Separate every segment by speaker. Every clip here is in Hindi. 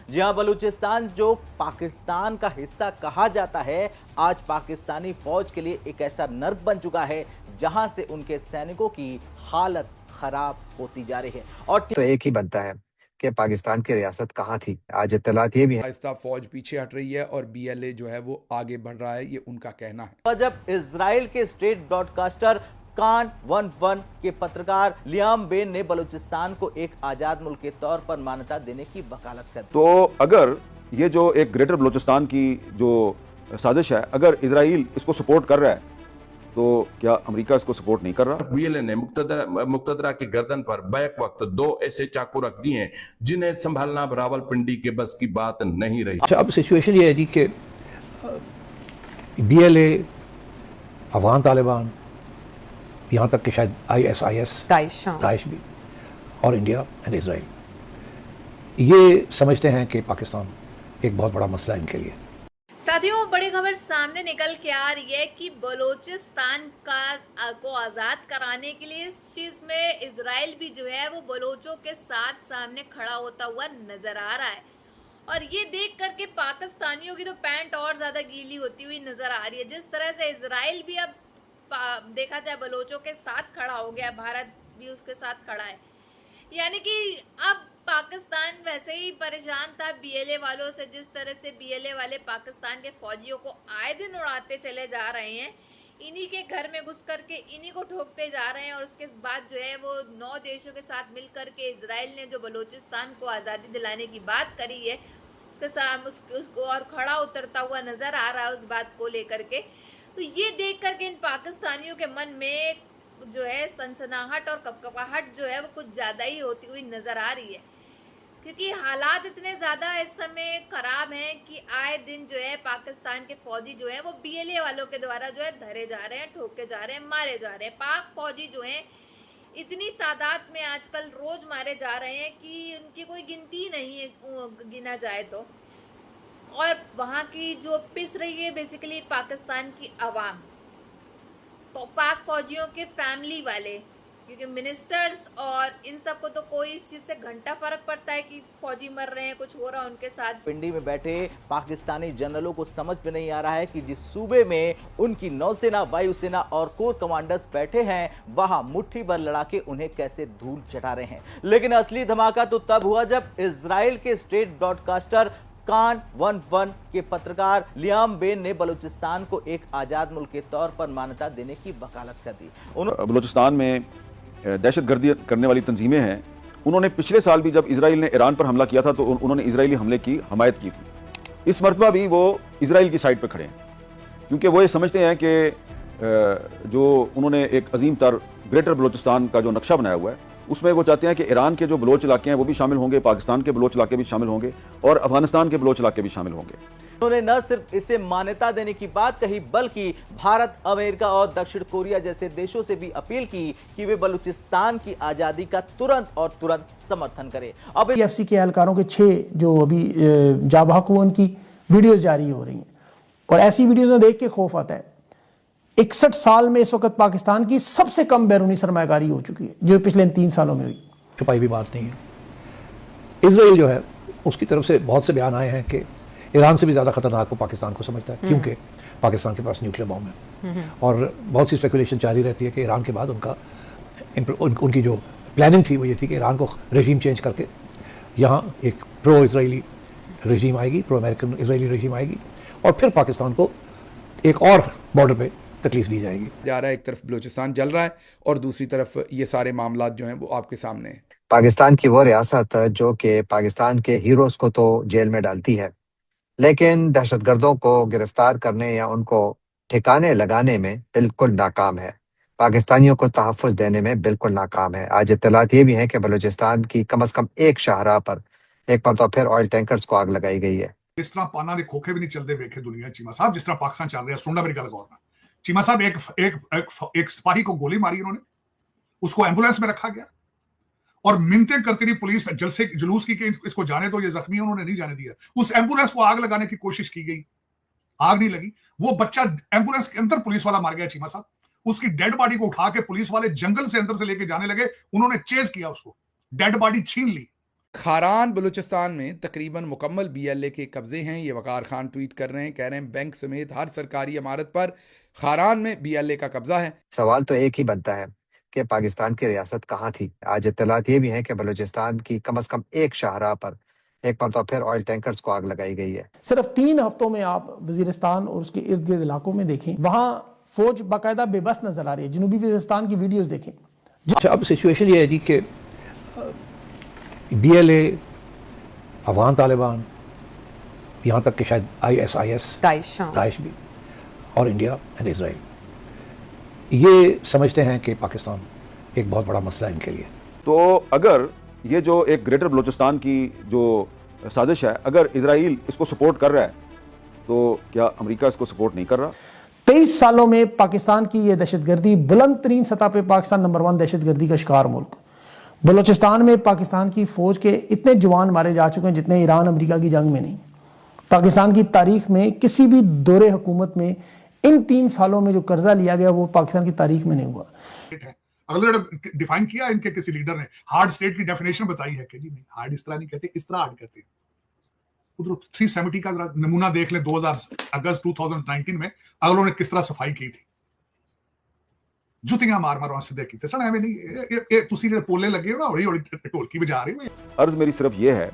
Speaker 1: जी हां, बलूचिस्तान जो पाकिस्तान का हिस्सा कहा जाता है, आज पाकिस्तानी फौज के लिए एक ऐसा नर्क बन चुका है जहां से उनके सैनिकों की हालत खराब होती जा रही है। और
Speaker 2: तो एक ही बनता है कि पाकिस्तान की रियासत कहाँ थी। आज इत्तलात ये भी है
Speaker 3: आहिस्ता फौज पीछे हट रही है और बीएलए जो है वो आगे बढ़ रहा है, ये उनका कहना है।
Speaker 1: जब इजराइल के स्टेट ब्रॉडकास्टर कान 11 के पत्रकार लियाम बेन ने बलूचिस्तान को एक आजाद मुल्क के तौर पर मान्यता देने की वकालत कर दी।
Speaker 4: तो अगर ये जो एक ग्रेटर बलूचिस्तान की जो साजिश है, अगर इजराइल इसको सपोर्ट कर रहा है तो क्या अमेरिका इसको सपोर्ट नहीं कर रहा?
Speaker 5: बीएलए ने मुक्तदरा की गर्दन पर बैक वक्त 2 ऐसे चाकू रख दिए हैं जिन्हें संभालना रावलपिंडी के बस की बात नहीं रही।
Speaker 6: अच्छा, अब सिचुएशन ये है जी कि बीएलए, अफगान तालिबान, यहाँ तक कि शायद आईएसआईएस, दाइश भी, और इंडिया एंड इजराइल ये समझते हैं कि पाकिस्तान एक बहुत बड़ा मसला है इनके लिए।
Speaker 7: साथियों, बड़ी खबर सामने निकल के आ रही है कि बलोचिस्तान को आज़ाद कराने के लिए इस चीज़ में इजराइल भी जो है वो बलोचों के साथ सामने खड़ा होता हुआ नजर आ रहा है। और ये देख करके पाकिस्तानियों की तो पैंट और ज़्यादा गीली होती हुई नजर आ रही है। जिस तरह से इजराइल भी अब देखा जाए बलोचों के साथ खड़ा हो गया, भारत भी उसके साथ खड़ा है। यानी कि अब पाकिस्तान वैसे ही परेशान था बीएलए वालों से, जिस तरह से बीएलए वाले पाकिस्तान के फौजियों को आए दिन उड़ाते चले जा रहे हैं, इन्हीं के घर में घुस करके इन्हीं को ठोकते जा रहे हैं। और उसके बाद जो है वो 9 देशों के साथ मिल करके इजराइल ने जो बलूचिस्तान को आज़ादी दिलाने की बात करी है, उसके साथ उसको और खड़ा उतरता हुआ नजर आ रहा है उस बात को लेकर के। तो ये देख करके इन पाकिस्तानियों के मन में जो है सनसनाहट और कपकपाहट जो है वो कुछ ज़्यादा ही होती हुई नज़र आ रही है, क्योंकि हालात इतने ज़्यादा इस समय ख़राब हैं कि आए दिन जो है पाकिस्तान के फौजी जो है वो बीएलए वालों के द्वारा जो है धरे जा रहे हैं, ठोके जा रहे हैं, मारे जा रहे हैं। पाक फौजी जो हैं इतनी तादाद में आजकल रोज़ मारे जा रहे हैं कि उनकी कोई गिनती नहीं है, गिना जाए तो। और वहाँ की जो पिस रही है बेसिकली पाकिस्तान की आवाम, तो पाक फौजियों के फैमिली वाले, क्योंकि मिनिस्टर्स और इन सब को तो कोई इस चीज़ से घंटा फर्क पड़ता है कि फौजी मर रहे हैं, कुछ हो रहा है उनके साथ।
Speaker 1: पिंडी में बैठे पाकिस्तानी जनरलों को समझ में नहीं आ रहा है कि जिस सूबे में उनकी नौसेना, वायुसेना और कोर कमांडर्स बैठे हैं, वहां मुट्ठी भर लड़ा के उन्हें कैसे धूल चटा रहे हैं। लेकिन असली धमाका तो तब हुआ जब इजराइल के स्टेट ब्रॉडकास्टर कान 11 के पत्रकार लियाम बेन ने बलूचिस्तान को एक आजाद मुल्क के तौर पर मान्यता देने की वकालत कर दी।
Speaker 4: बलूचिस्तान में दहशतगर्दी करने वाली तंजीमें हैं। उन्होंने पिछले साल भी जब इजराइल ने ईरान पर हमला किया था तो उन्होंने इजरायली हमले की हमायत की थी। इस मरतबा भी वो इजराइल की साइड पर खड़े हैं, क्योंकि वो ये समझते हैं कि जो उन्होंने एक अजीम तर ग्रेटर बलूचिस्तान का जो नक्शा बनाया हुआ है, उसमें वो चाहते हैं कि ईरान के जो बलोच इलाके हैं वो भी शामिल होंगे, पाकिस्तान के बलोच इलाके भी शामिल होंगे और अफगानिस्तान के बलोच इलाके भी शामिल होंगे।
Speaker 1: उन्होंने न सिर्फ इसे मान्यता देने की बात कही, बल्कि भारत, अमेरिका और दक्षिण कोरिया जैसे देशों से भी अपील की कि वे बलूचिस्तान की आजादी का तुरंत समर्थन करें। अब
Speaker 8: एफसी के एहलकारों के 6 जो अभी जाबाक हुए, उनकी वीडियोस जारी हो रही हैं और ऐसी वीडियोस देख के खौफ आता है। 61 साल में इस वक्त पाकिस्तान की सबसे कम बैरूनी सरमायाकारी हो चुकी है, जो पिछले 3 सालों में हुई।
Speaker 6: छुपाई भी बात नहीं है। इजराइल जो है उसकी तरफ से बहुत से बयान आए हैं कि ईरान से भी ज़्यादा खतरनाक वो पाकिस्तान को समझता है, क्योंकि पाकिस्तान के पास न्यूक्लियर बॉम्ब है और बहुत सी स्पेकुलेशन जारी रहती है कि ईरान के बाद उनकी जो प्लानिंग थी वो ये थी कि ईरान को रेजीम चेंज करके यहाँ एक प्रो इजरायली रेजीम आएगी, प्रो अमेरिकन इजरायली रेजीम आएगी और फिर पाकिस्तान को एक और बॉर्डर पे तकलीफ दी जाएगी।
Speaker 3: जा रहा है, एक तरफ बलूचिस्तान जल रहा है और दूसरी तरफ ये सारे मामलात जो हैं वो आपके सामने हैं।
Speaker 2: पाकिस्तान की वो रियासत जो कि पाकिस्तान के हीरोज को तो जेल में डालती है, लेकिन दहशतगर्दों को गिरफ्तार करने या उनको ठिकाने लगाने में बिल्कुल नाकाम है, पाकिस्तानियों को तहफ़्फ़ुज़ देने में बिल्कुल नाकाम है। आज इत्तलात ये भी है कि बलूचिस्तान की कम अज़ कम एक शाहराह पर एक मरतबा फिर ऑयल टैंकर्स को आग लगाई गई है।
Speaker 9: इस तरह पाना दे खोखे भी नहीं चलते वेखे दुनिया चीमा साहब, जिस तरह पाकिस्तान चल रहा है। सुनना मेरी गल गौर ना चीमा साहब, एक सिपाही को गोली मारी उन्होंने, उसको एम्बुलेंस में रखा गया और मिन्नतें करती रही पुलिस जलसे जुलूस की कि इसको जाने दो, ये जख्मी है, उन्होंने नहीं जाने दिया। उस एम्बुलेंस को आग लगाने की कोशिश की गई, आग नहीं लगी। वो बच्चा एम्बुलेंस के अंदर पुलिस वाला मार गया चीमा साहब। उसकी डेड बॉडी को उठा के पुलिस वाले जंगल से अंदर से लेके जाने लगे, उन्होंने चेज किया, उसको डेड बॉडी छीन ली
Speaker 3: खारान बलूचिस्तान में तकरीबन मुकम्मल BLA के कब्जे हैं। ये वकार खान ट्वीट कर रहे हैं, कह रहे हैं बैंक समेत हर सरकारी इमारत पर खारान में BLA का कब्जा है।
Speaker 2: सवाल तो एक ही बनता है कि पाकिस्तान की रियासत कहाँ थी। आज इत्तलात ये भी है कि बलूचिस्तान की कम से कम एक शाहराह पर एक बार तो फिर ऑयल टैंकर्स को आग लगाई गई है।
Speaker 8: सिर्फ 3 हफ्तों में आप वजीरिस्तान और उसके इर्द गिर्द इलाकों में देखें, वहां फौज बाकायदा बेबस नजर आ रही है। जनूबी वजीरिस्तान की वीडियोस देखें।
Speaker 6: अच्छा, अब सिचुएशन ये है जी कि BLA, अफगान तालिबान, यहाँ तक कि शायद ISIS, दाइश भी, और इंडिया एंड इसराइल ये समझते हैं कि पाकिस्तान एक बहुत बड़ा मसला है इनके लिए।
Speaker 4: तो अगर ये जो एक ग्रेटर बलूचिस्तान की जो साजिश है, अगर इजराइल इसको सपोर्ट कर रहा है तो क्या अमेरिका इसको सपोर्ट नहीं कर रहा?
Speaker 8: 23 सालों में पाकिस्तान की यह दहशतगर्दी, बुलंद तरीन सतह पर पाकिस्तान नंबर 1 दहशतगर्दी का शिकार मुल्क। बलूचिस्तान में पाकिस्तान की फौज के इतने जवान मारे जा चुके हैं जितने ईरान अमेरिका की जंग में नहीं। पाकिस्तान की तारीख में किसी भी दौरे हुकूमत में इन 3 सालों में जो कर्जा लिया गया वो पाकिस्तान की तारीख में नहीं हुआ।
Speaker 9: अगले डिफाइन किया इनके किसी लीडर ने, हार्ड स्टेट की डेफिनेशन बताई है कि जी नहीं, हार्ड इस तरह नहीं कहते, इस तरह हार्ड कहते हैं। उधर 370 का जरा नमूना देख लें, 2000 2019 में अगलों ने किस तरह सफाई की थी। जुतियां मार मार सीधे की सर, एवं नहीं तुसी जेडे पोले लगे हो ना, हौली हौली ढोलकी बजा रहे हो।
Speaker 4: अर्ज मेरी सिर्फ ये है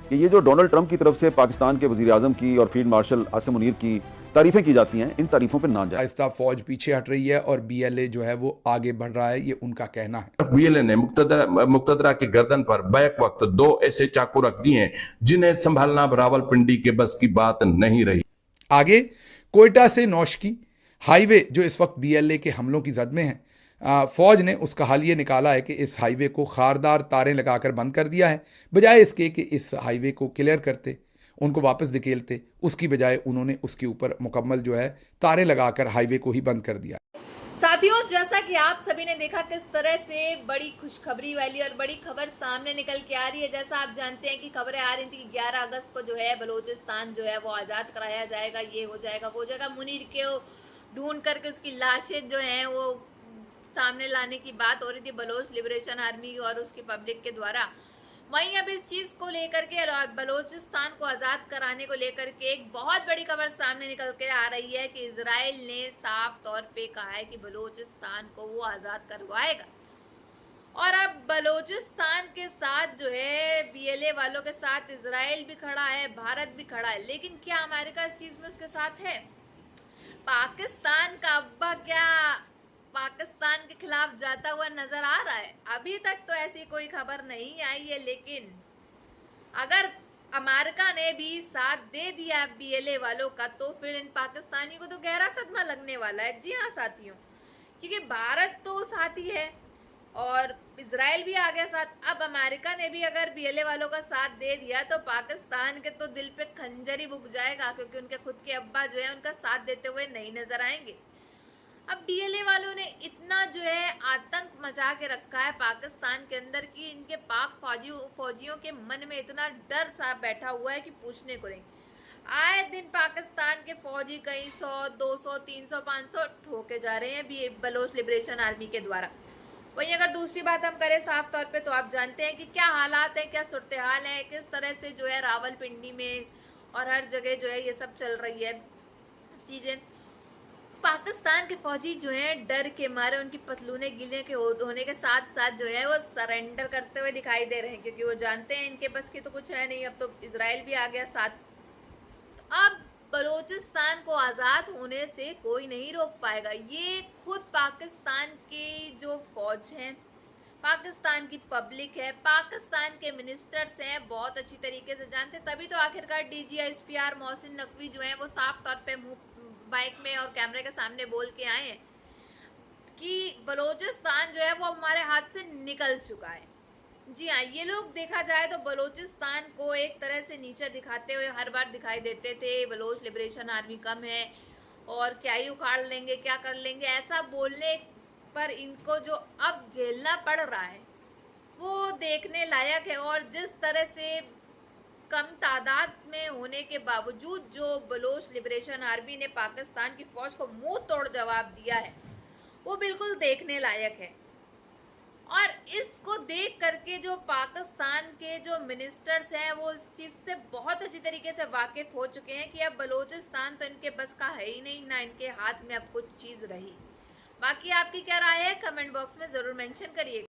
Speaker 4: कि ये जो डोनाल्ड ट्रंप की तरफ से पाकिस्तान के वजीर आजम की और फील्ड मार्शल आसिम मुनीर की तारीफें की जाती हैं, इन तारीफों पर ना जाए।
Speaker 3: आहिस्ता फौज पीछे हट रही है और BLA जो है वो आगे बढ़ रहा है, ये उनका कहना है।
Speaker 5: BLA ने मुक्तदरा के गर्दन पर बैक वक्त 2 ऐसे चाकू रख दिए हैं जिन्हें संभालना रावलपिंडी के बस की बात नहीं रही।
Speaker 3: आगे कोयटा से नौशकी हाईवे जो इस वक्त BLA के हमलों की जद में है, फौज ने उसका हल ये निकाला है कि इस हाईवे को खारदार तारें लगाकर बंद कर दिया है। बजाय इसके कि इस हाईवे को क्लियर करते, उनको वापस धकेलते, उसकी बजाय उन्होंने उसके ऊपर मुकम्मल जो है तारें लगाकर हाईवे को ही बंद कर दिया।
Speaker 7: साथियों, जैसा कि आप सभी ने देखा किस तरह से बड़ी खुशखबरी वाली और बड़ी खबर सामने निकल के आ रही है। जैसा आप जानते हैं कि खबरें आ रही थी कि 11 अगस्त को जो है बलूचिस्तान जो है वो आज़ाद कराया जाएगा, ये हो जाएगा वो हो जाएगा। मुनीर के ढूंढ करके उसकी लाशें जो हैं वो सामने लाने की बात हो रही थी बलोच लिबरेशन आर्मी और उसकी पब्लिक के द्वारा। वहीं अब इस चीज को लेकर के बलूचिस्तान को आज़ाद कराने को लेकर के एक बहुत बड़ी खबर सामने निकल के आ रही है कि इजराइल ने साफ तौर पे कहा है कि बलूचिस्तान को वो आज़ाद करवाएगा। और अब बलूचिस्तान के साथ जो है BLA वालों के साथ इजराइल भी खड़ा है, भारत भी खड़ा है। लेकिन क्या अमेरिका इस चीज में उसके साथ है? पाकिस्तान का अब्बा क्या पाकिस्तान के खिलाफ जाता हुआ नजर आ रहा है? अभी तक तो ऐसी कोई खबर नहीं आई है, लेकिन अगर अमेरिका ने भी साथ दे दिया BLA वालों का तो फिर इन पाकिस्तानी को तो गहरा सदमा लगने वाला है। जी हाँ साथियों, क्योंकि भारत तो साथी है और इजराइल भी आ गया साथ। अब अमेरिका ने भी अगर BLA वालों का साथ दे दिया तो पाकिस्तान के तो दिल पे खंजर ही बुक जाएगा, क्योंकि उनके खुद के अब्बा जो है उनका साथ देते हुए नहीं नजर आएंगे। अब BLA वालों ने इतना जो है आतंक मचा के रखा है पाकिस्तान के अंदर कि इनके पाक फौजियों के मन में इतना डर सा बैठा हुआ है कि पूछने को नहीं। आए दिन पाकिस्तान के फौजी कहीं 100, 200, 300, 500 ठोके जा रहे हैं बलोच लिबरेशन आर्मी के द्वारा। वहीं अगर दूसरी बात हम करें साफ तौर पे, तो आप जानते हैं कि क्या हालात है, क्या सूरत हाल है, किस तरह से जो है रावलपिंडी में और हर जगह जो है ये सब चल रही है चीज़ें। पाकिस्तान के फौजी जो हैं डर के मारे उनकी पतलूने गीले के होने के साथ साथ जो है वो सरेंडर करते हुए दिखाई दे रहे हैं, क्योंकि वो जानते हैं इनके बस की तो कुछ है नहीं। अब तो इजराइल भी आ गया साथ। तो अब बलूचिस्तान को आज़ाद होने से कोई नहीं रोक पाएगा। ये खुद पाकिस्तान की जो फौज है, पाकिस्तान की पब्लिक है, पाकिस्तान के मिनिस्टर्स हैं, बहुत अच्छी तरीके से जानते। तभी तो आखिरकार DG ISPR मोहसिन नकवी जो है वो साफ तौर पे बाइक में और कैमरे के सामने बोल के आए हैं कि बलूचिस्तान जो है वो हमारे हाथ से निकल चुका है। जी हाँ, ये लोग देखा जाए तो बलूचिस्तान को एक तरह से नीचे दिखाते हुए हर बार दिखाई देते थे, बलोच लिबरेशन आर्मी कम है और क्या ही उखाड़ लेंगे, क्या कर लेंगे। ऐसा बोलने पर इनको जो अब झेलना पड़ रहा है वो देखने लायक है। और जिस तरह से कम तादाद में होने के बावजूद जो बलोच लिबरेशन आर्मी ने पाकिस्तान की फौज को मुंह तोड़ जवाब दिया है वो बिल्कुल देखने लायक है। और इसको देख करके जो पाकिस्तान के जो मिनिस्टर्स हैं वो इस चीज़ से बहुत अच्छी तरीके से वाकिफ हो चुके हैं कि अब बलूचिस्तान तो इनके बस का है ही नहीं, ना इनके हाथ में अब कुछ चीज़ रही। बाकी आपकी क्या राय है कमेंट बॉक्स में ज़रूर मेंशन करिए।